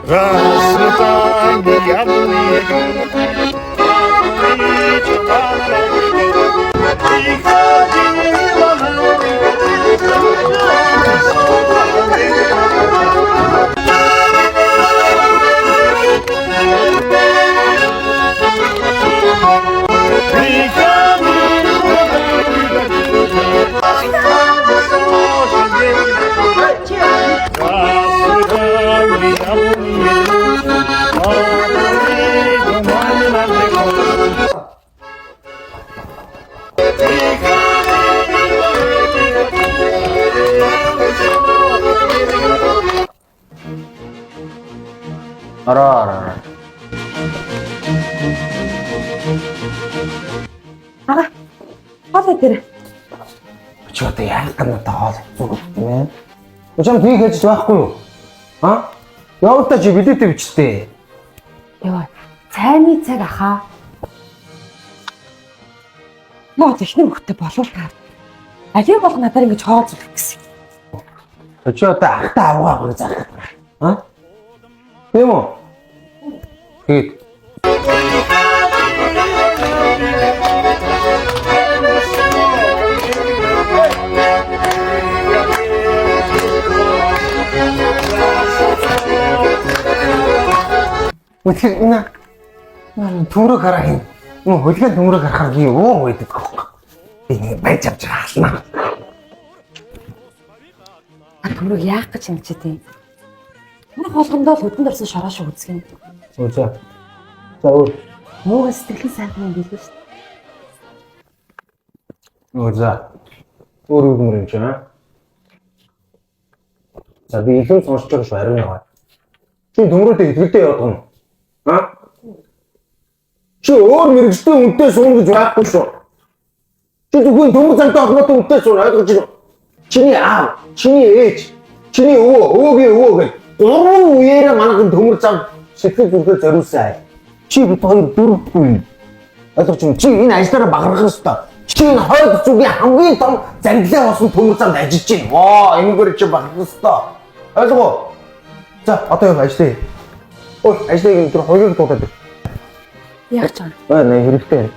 Расцветание буйно, приходила на 알아. Ага. Хоолой дээр. Чи одоо яг гэнэ тоол зүг тийм ээ. Учир тийг хийж байхгүй юу? А? Явуултаа чи билетээ бичтэй. Йоо. Цайны цаг ахаа. Ноо техник хөхтэй болов таа. Алийг бол надаар ингэж хоо зүрх гэсэн. Чи одоо ахтаа авгаа бүр заах. А? Тийм үү? Хэд. Үгүй энэ төмрөг хараа юм. Хөлгөө төмрөг харахаар би өө гэдэг гоо. Би ингэ байж авч хаална. Төмрөг яах гэж ингэж тийм. Манай холгондоо л хөдөнд орсон шороо шиг үзгэн. Үгүй. За өөр. Муугаа сэтгэлийн сайхан юм билгүй шүү дээ. За. Өөр юм юм чинь аа. За би илүү сонсож байгаа шүү ариун яваа. Чи төмрөөдөө итгэдэй явах юм. А? Чи өөр мэрэгчтэй үнтэй суун гэж байхгүй шүү. Чи зөвхөн төмөр цантай холбоотой үнтэй суун ойлгож байна. Чиний аав, чиний ээж, чиний өвөөгийн өвөө гэх гурван үеэрээ манайхан төмөр цан сэтгэл зүрхээ зориулсан. Чи бид хоёр дөрөвгүй. Ойлгож байна. Чи энэ ажлаараа баграх ёстой. Чи энэ хойд зүгийн хамгийн том зарилаа болсон төмөр цанд ажиллаж байна. Воо, энэгээр чи баграх ёстой. Ойлгоо. За, одоо яг ажиллая. Ой, ажлыг энэ хоёрыг дуудаад. Яах ч юм. Нэ хэрэгтэй.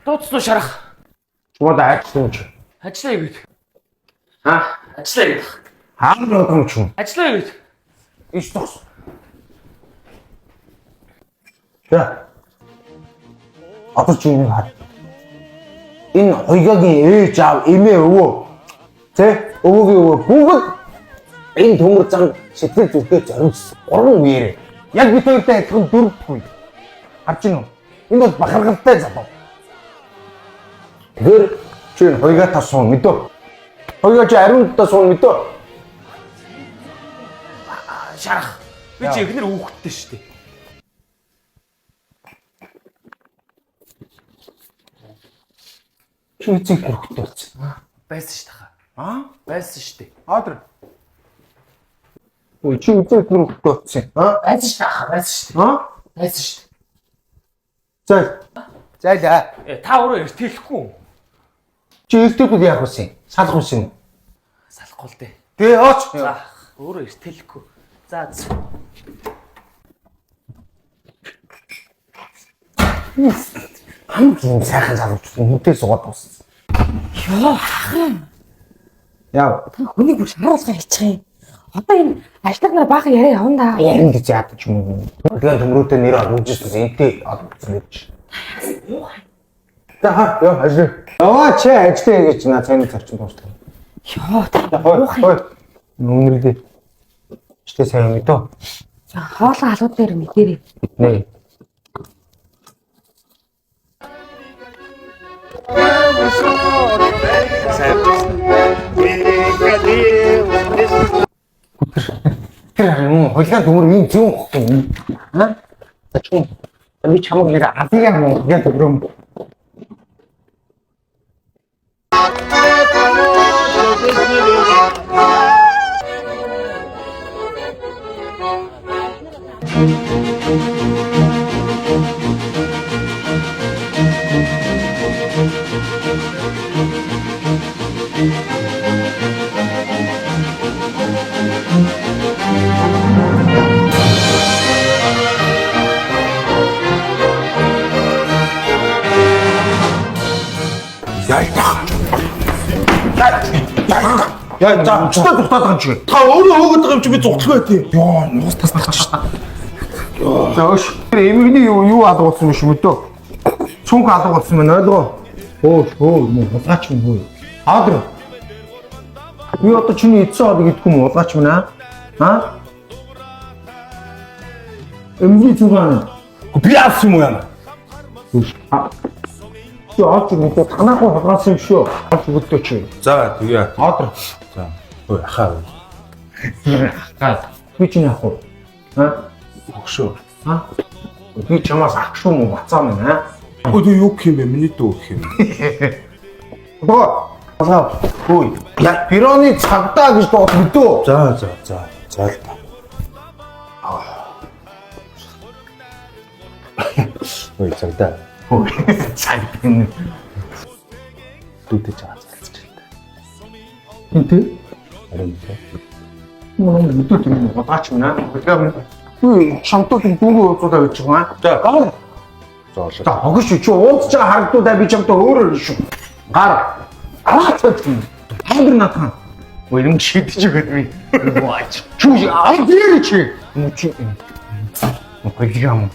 Тооцлоо шарах. Чамд ажиллаж юм. Ажиллая гээд. Аа, Ажиллая гээд. хаалт юм ч юм. Ажиллая гээд. Иш тос. За. Одоо чи энэ хат. Энэ хоёгагийн ээж аав, эмээ өвөө. Тэ? Өвөөгийн өвөө бүгд энэ төмөр зам сэтгэл зүрхээ зориулсан. Гурван үеэрээ. Яг бид хоёртай адилхан дөрөвгүй. Харж гинөө. Энэ бол бахархалтай залуу. Тэгэхээр чи энэ хоёгаа тасуун мэдөө. Хоёгаа чи ариун тасуун мэдөө. Шарах. Би чи ихнэр хүүхэдтэй шүү дээ. Чи эцэг хөрөхтэй болсон. Байсан шүү дээ. Аа? Байсан шүү дээ. Аадар. Ой, чи эцэг хөрөхтэй болсон. Аа? Байсан шүү дээ. Байсан шүү дээ. Аа? Байсан шүү дээ. За. Зайлаа. Та өөрөө эртэлэхгүй. Чи эртэлгүй яах вэ? Салах вэ? Салахгүй л дээ. Тэгээ ооч. За, өөрөө эртэлэхгүй. За. Хамгийн сайхан залууч нүдээ суугаад дууссан. Йоо хахын. Яа. Хүнийг бүр шаруулгаа хийчих юм. Одоо энэ ажлаар нар баахан яриа явна да. Ярин гэж яадаг юм. Хөдөлгөөн төмрөөтэй нэр олгожсэн энтэй олгоцсон гэж. За яа ажил. Яваа чи ажиллая гэж наа цайны зарчим дуустал. Йоо та. Хой. Нүнэлдэ. Чтэй сайн мэдөө. За хоолой халуун дээр мэдэрээ. Нэ. Тэр хулгай төмөр юм зүүн хөх юм. Аа? Ачуу. Би чамаг нэр авьяа мөн яг өгрөм. 야, 자, 진짜 똑똑한 지. Та өөрөө хөөгд юм чи би зүгтлээ тий. Яа, нуус тасдаг шүү дээ. За, ш. Эмэгний юу алгуулсан юм шиг мөдөө. Цүнх алгуулсан мэн ойлгоо. Өө, улгаач юм хөө. Аадар. Би одоо чиний эцсийн хоол гэдг юм улгаач мэн аа? Аа? Эмэгний цүнх Би авсан юм уу яана? чи аач юм уу танаахан хулгайлсан юм шүү. Аач өгдөө чи. За тэгээ. Аадар. За. Ой хаа. Гад. Би чинь яах вэ? Аа? Өгшөө. Аа? Би чамаас ах шүү мө бацаа мэн аа? Ой юу гэх юм бэ? Миний дүү гэх юм. Боо. Асаа. Хөөе. Яг пироны цагдаа гэж бод мэдөө. За. За л та. Ой цагдаа. Хөөе. Цаг юм. Дүүтэй чаа залцчих. Хинтээ? Харин тий. Мөн мэдээ юм бодаач мэн аа? Би шамтууд дүүгээ ууцуудаа гэж байгаа. За гар. За хогш чи ууц чаа харагдуудаа би чамтай өөрөө шүү. Гар. Араач. Хандр натхан. Уйрын шидэж өгöd би. Ваач. Чүж аа чи. Чи. Мохижам.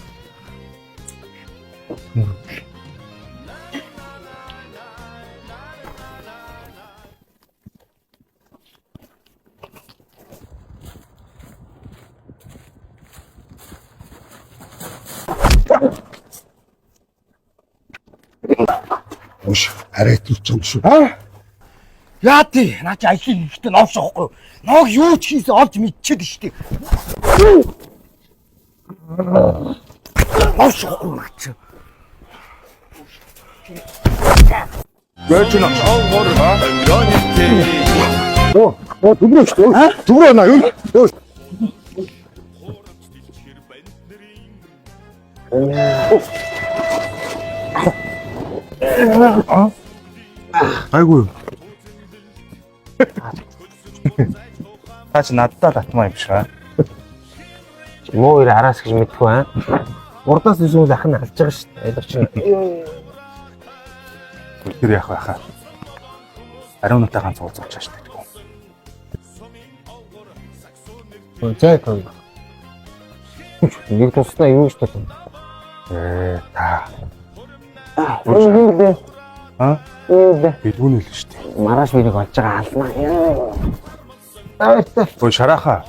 Уш арай төрч юм шүү. Яа тий, наа чи аялын ихтэй новш ахгүй. Ноог юу ч хийсэн олж мэдчихэд штий. Новш ахгүй наа чи. Гэрч нэ. Оо дүрээ шүү. Дүрээ наа юу? Айгүй. Таач надтай татмаа юм шиг аа. Муу իր араас гэж мэдгүй аа. Урдаас эсвэл ах нь алж байгаа шүү дээ. Ойлгож байна. Тэр яах вэ хаа? Ариунаатай ганц уулзах чааш гэдэг. Зай тоо. Нэг туснаа юу гэж бодсон? Та. Юу бэ? Аа? Юу бэ? Бидгүүнэл шүү дээ. Маргааш бинийг олж байгаа алнаа. Аваа. Ой шарааха.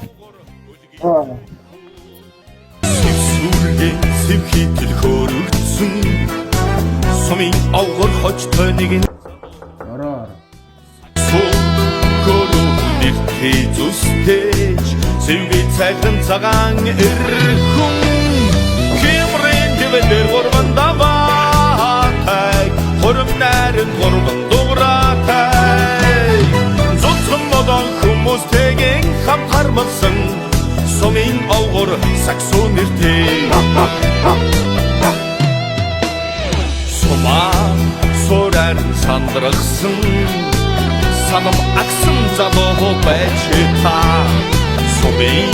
Сүргийн сэвхий төлхөөр өргөцсөн сумын авгар хочтой нэгэн Ороо. Соколо нэртэй зүстэж сэвгүй цагтан цагаан эрхэн хэмрэн дэвэлэр горван даваатай хором нарен горван дуграатай зүцэн модон хүмүүстэйгэн хамт хармалсан сумын авгар саксон нэртэй сумаа соран сандрагсан санам аксан залуу байж та сумын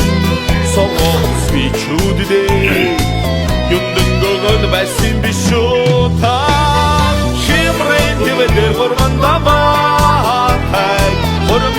согоо свичүүдээ юндэнгогод байсан бишүү та хэмрэн дэвэлэр горван даваатай хором